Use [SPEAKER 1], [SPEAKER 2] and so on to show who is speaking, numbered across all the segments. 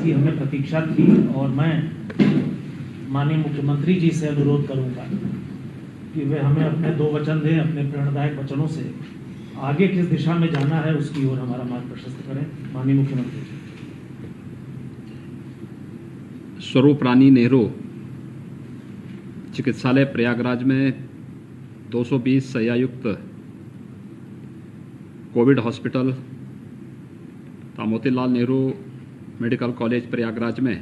[SPEAKER 1] की हमें प्रतीक्षा थी और मैं माननीय मुख्यमंत्री जी से अनुरोध करूंगा कि वे हमें अपने 2 वचन दें, अपने प्रेरणादायक वचनों से आगे किस दिशा में जाना है उसकी ओर हमारा मार्ग प्रशस्त करें। माननीय मुख्यमंत्री जी।
[SPEAKER 2] स्वरूप रानी नेहरू चिकित्सालय प्रयागराज में 220 शय्यायुक्त कोविड हॉस्पिटल तथा मोतीलाल नेहरू मेडिकल कॉलेज प्रयागराज में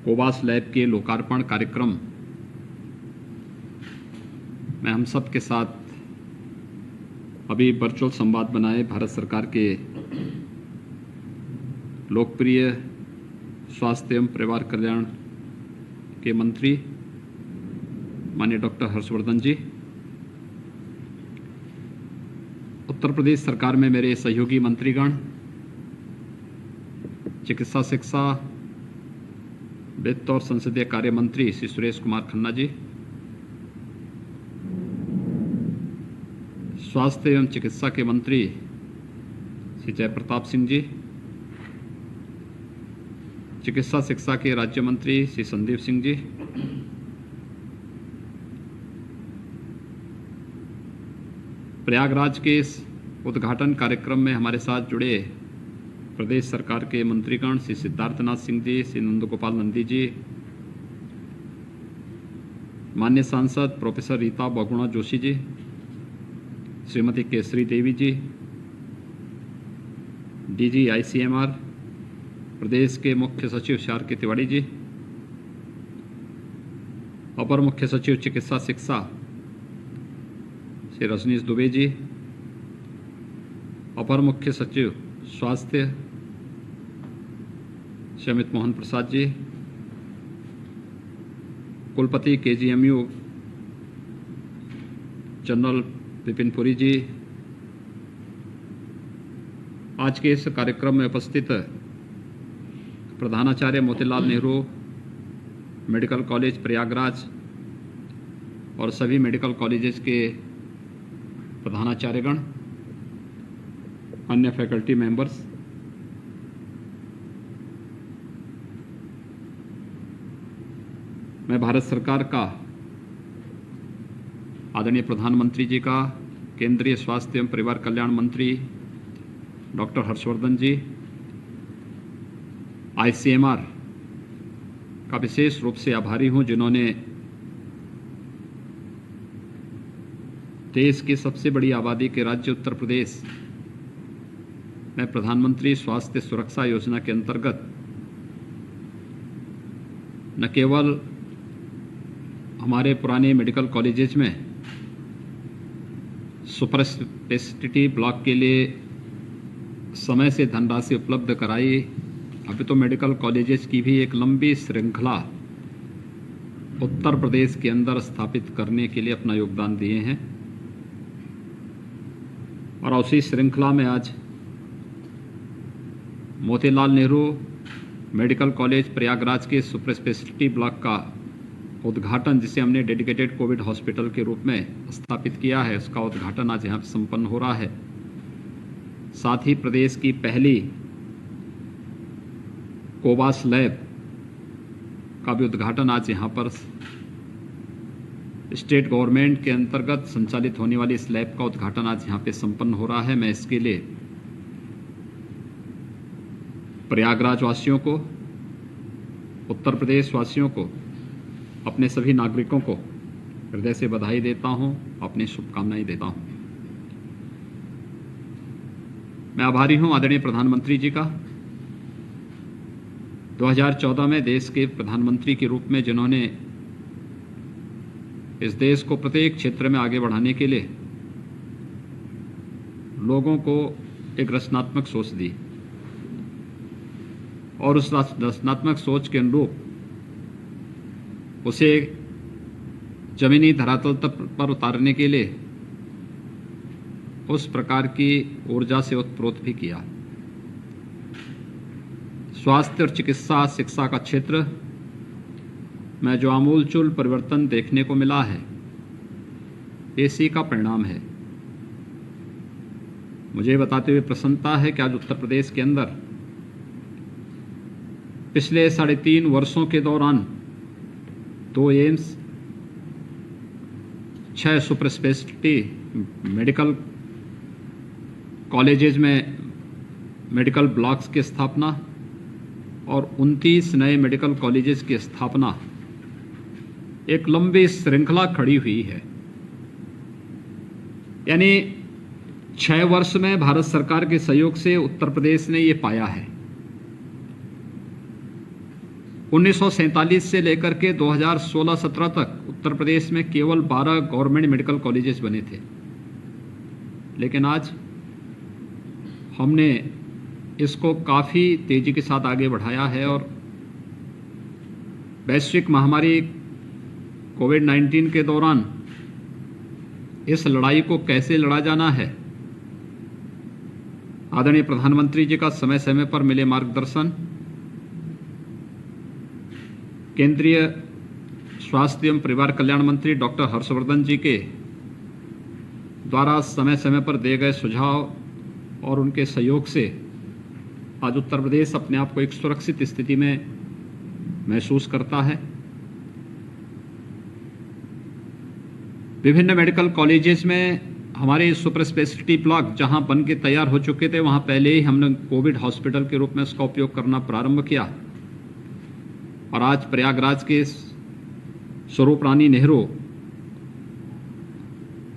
[SPEAKER 2] कोवास लैब के लोकार्पण कार्यक्रम में हम सब के साथ अभी वर्चुअल संवाद बनाए भारत सरकार के लोकप्रिय स्वास्थ्य एवं परिवार कल्याण के मंत्री माननीय डॉक्टर हर्षवर्धन जी, उत्तर प्रदेश सरकार में मेरे सहयोगी मंत्रीगण, चिकित्सा शिक्षा वित्त और संसदीय कार्य मंत्री श्री सुरेश कुमार खन्ना जी, स्वास्थ्य एवं चिकित्सा के मंत्री श्री जयप्रताप सिंह जी, चिकित्सा शिक्षा के राज्य मंत्री श्री संदीप सिंह जी, प्रयागराज के इस उद्घाटन कार्यक्रम में हमारे साथ जुड़े प्रदेश सरकार के मंत्रीगण श्री सिद्धार्थनाथ सिंह जी, श्री नंदगोपाल नंदी जी, माननीय सांसद प्रोफेसर रीता बहुगुणा जोशी जी, श्रीमती केसरी देवी जी, डीजी ICMR प्रदेश के मुख्य सचिव श्री तिवारी जी, अपर मुख्य सचिव चिकित्सा शिक्षा श्री रजनीश दुबे जी, अपर मुख्य सचिव स्वास्थ्य श्री अमित मोहन प्रसाद जी, कुलपति KGMU जनरल विपिन पुरी जी, आज के इस कार्यक्रम में उपस्थित प्रधानाचार्य मोतीलाल नेहरू मेडिकल कॉलेज प्रयागराज और सभी मेडिकल कॉलेजेस के प्रधानाचार्यगण, अन्य फैकल्टी मेंबर्स, मैं भारत सरकार का आदरणीय प्रधानमंत्री जी का, केंद्रीय स्वास्थ्य एवं परिवार कल्याण मंत्री डॉक्टर हर्षवर्धन जी, ICMR का विशेष रूप से आभारी हूं, जिन्होंने देश की सबसे बड़ी आबादी के राज्य उत्तर प्रदेश में प्रधानमंत्री स्वास्थ्य सुरक्षा योजना के अंतर्गत न केवल हमारे पुराने मेडिकल कॉलेजेस में सुपर स्पेशलिटी ब्लॉक के लिए समय से धनराशि उपलब्ध कराई, अभी तो मेडिकल कॉलेजेस की भी एक लंबी श्रृंखला उत्तर प्रदेश के अंदर स्थापित करने के लिए अपना योगदान दिए हैं। और उसी श्रृंखला में आज मोतीलाल नेहरू मेडिकल कॉलेज प्रयागराज के सुपर स्पेशलिटी ब्लॉक का उद्घाटन, जिसे हमने डेडिकेटेड कोविड हॉस्पिटल के रूप में स्थापित किया है, उसका उद्घाटन आज यहाँ संपन्न हो रहा है। साथ ही प्रदेश की पहली कोवास लैब का भी उद्घाटन आज यहाँ पर स्टेट गवर्नमेंट के अंतर्गत संचालित होने वाली इस लैब का उद्घाटन आज यहाँ पे संपन्न हो रहा है। मैं इसके लिए प्रयागराज वासियों को, उत्तर प्रदेश वासियों को, अपने सभी नागरिकों को हृदय से बधाई देता हूं, अपनी शुभकामनाएं देता हूं। मैं आभारी हूं आदरणीय प्रधानमंत्री जी का, 2014 में देश के प्रधानमंत्री के रूप में जिन्होंने इस देश को प्रत्येक क्षेत्र में आगे बढ़ाने के लिए लोगों को एक रचनात्मक सोच दी और उस रचनात्मक सोच के अनुरूप उसे जमीनी धरातल पर उतारने के लिए उस प्रकार की ऊर्जा से ओतप्रोत भी किया। स्वास्थ्य और चिकित्सा शिक्षा का क्षेत्र में जो आमूलचूल परिवर्तन देखने को मिला है, इसी का परिणाम है। मुझे बताते हुए प्रसन्नता है कि आज उत्तर प्रदेश के अंदर पिछले 3.5 वर्षों के दौरान 2 AIIMS, 6 super speciality medical colleges में मेडिकल ब्लॉक्स की स्थापना और 29 नए मेडिकल कॉलेजेस की स्थापना, एक लंबी श्रृंखला खड़ी हुई है। यानी 6 वर्ष में भारत सरकार के सहयोग से उत्तर प्रदेश ने ये पाया है। 1947 से लेकर के 2016-17 तक उत्तर प्रदेश में केवल 12 गवर्नमेंट मेडिकल कॉलेजेस बने थे, लेकिन आज हमने इसको काफ़ी तेजी के साथ आगे बढ़ाया है और वैश्विक महामारी कोविड-19 के दौरान इस लड़ाई को कैसे लड़ा जाना है, आदरणीय प्रधानमंत्री जी का समय समय पर मिले मार्गदर्शन, केंद्रीय स्वास्थ्य एवं परिवार कल्याण मंत्री डॉक्टर हर्षवर्धन जी के द्वारा समय समय पर दिए गए सुझाव और उनके सहयोग से आज उत्तर प्रदेश अपने आप को एक सुरक्षित स्थिति में महसूस करता है। विभिन्न मेडिकल कॉलेजेस में हमारे सुपर स्पेशलिटी ब्लॉक जहां बन के तैयार हो चुके थे, वहां पहले ही हमने कोविड हॉस्पिटल के रूप में उसका उपयोग करना प्रारंभ किया और आज प्रयागराज के स्वरूप रानी नेहरू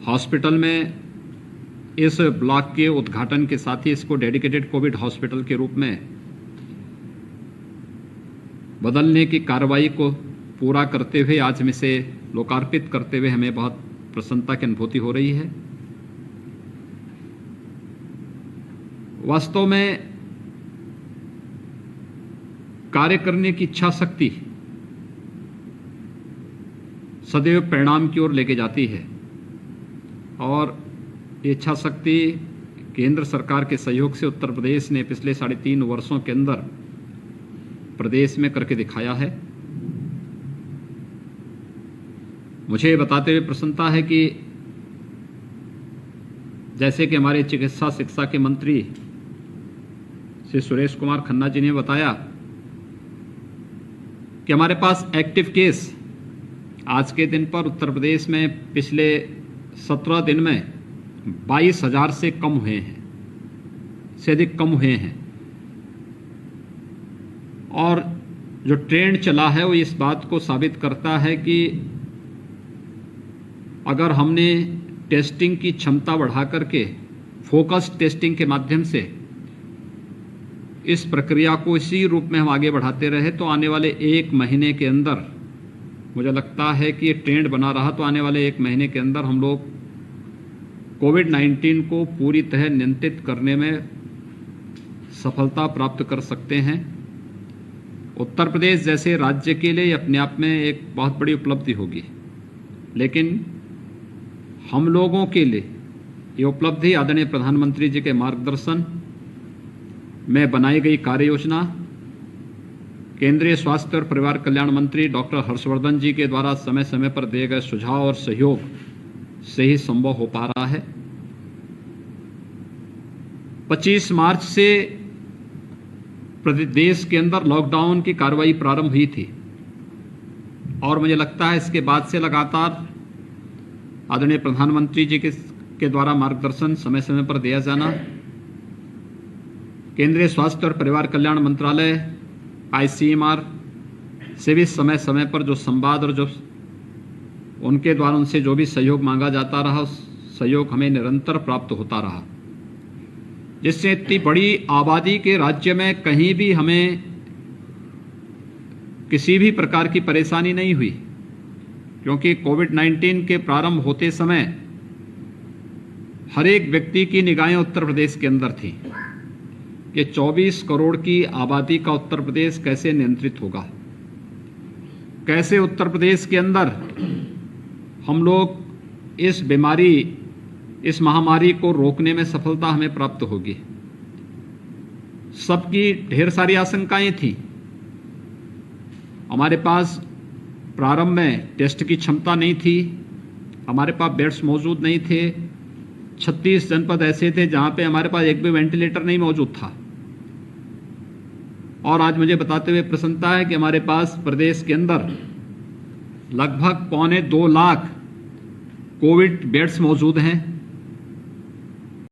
[SPEAKER 2] हॉस्पिटल में इस ब्लॉक के उद्घाटन के साथ ही इसको डेडिकेटेड कोविड हॉस्पिटल के रूप में बदलने की कार्रवाई को पूरा करते हुए आज में से लोकार्पित करते हुए हमें बहुत प्रसन्नता की अनुभूति हो रही है। वास्तव में कार्य करने की इच्छा शक्ति सदैव परिणाम की ओर लेके जाती है और ये इच्छा शक्ति केंद्र सरकार के सहयोग से उत्तर प्रदेश ने पिछले 3.5 वर्षों के अंदर प्रदेश में करके दिखाया है। मुझे बताते हुए प्रसन्नता है कि जैसे कि हमारे चिकित्सा शिक्षा के मंत्री श्री सुरेश कुमार खन्ना जी ने बताया कि हमारे पास एक्टिव केस आज के दिन पर उत्तर प्रदेश में पिछले 17 दिन में 22,000 से कम हुए हैं, से अधिक कम हुए हैं और जो ट्रेंड चला है वो इस बात को साबित करता है कि अगर हमने टेस्टिंग की क्षमता बढ़ा करके फोकस्ड टेस्टिंग के माध्यम से इस प्रक्रिया को इसी रूप में हम आगे बढ़ाते रहे तो आने वाले 1 महीने के अंदर मुझे लगता है कि ये ट्रेंड बना रहा तो आने वाले 1 महीने के अंदर हम लोग कोविड-19 को पूरी तरह नियंत्रित करने में सफलता प्राप्त कर सकते हैं। उत्तर प्रदेश जैसे राज्य के लिए अपने आप में एक बहुत बड़ी उपलब्धि होगी, लेकिन हम लोगों के लिए ये उपलब्धि आदरणीय प्रधानमंत्री जी के मार्गदर्शन में बनाई गई कार्य योजना, केंद्रीय स्वास्थ्य और परिवार कल्याण मंत्री डॉक्टर हर्षवर्धन जी के द्वारा समय समय पर दिए गए सुझाव और सहयोग से ही संभव हो पा रहा है। 25 मार्च से प्रदेश के अंदर लॉकडाउन की कार्रवाई प्रारंभ हुई थी और मुझे लगता है इसके बाद से लगातार आदरणीय प्रधानमंत्री जी के द्वारा मार्गदर्शन समय समय पर दिया जाना, केंद्रीय स्वास्थ्य और परिवार कल्याण मंत्रालय ICMR से भी समय समय पर जो संवाद और जो उनके द्वारा उनसे जो भी सहयोग मांगा जाता रहा, उस सहयोग हमें निरंतर प्राप्त होता रहा, जिससे इतनी बड़ी आबादी के राज्य में कहीं भी हमें किसी भी प्रकार की परेशानी नहीं हुई, क्योंकि कोविड-19 के प्रारंभ होते समय हर एक व्यक्ति की निगाहें उत्तर प्रदेश के अंदर थी कि 24 करोड़ की आबादी का उत्तर प्रदेश कैसे नियंत्रित होगा, कैसे उत्तर प्रदेश के अंदर हम लोग इस बीमारी, इस महामारी को रोकने में सफलता हमें प्राप्त होगी। सबकी ढेर सारी आशंकाएं थी। हमारे पास प्रारंभ में टेस्ट की क्षमता नहीं थी, हमारे पास बेड्स मौजूद नहीं थे, 36 जनपद ऐसे थे जहां पे हमारे पास एक भी वेंटिलेटर नहीं मौजूद था। और आज मुझे बताते हुए प्रसन्नता है कि हमारे पास प्रदेश के अंदर लगभग 1.25 लाख कोविड बेड्स मौजूद हैं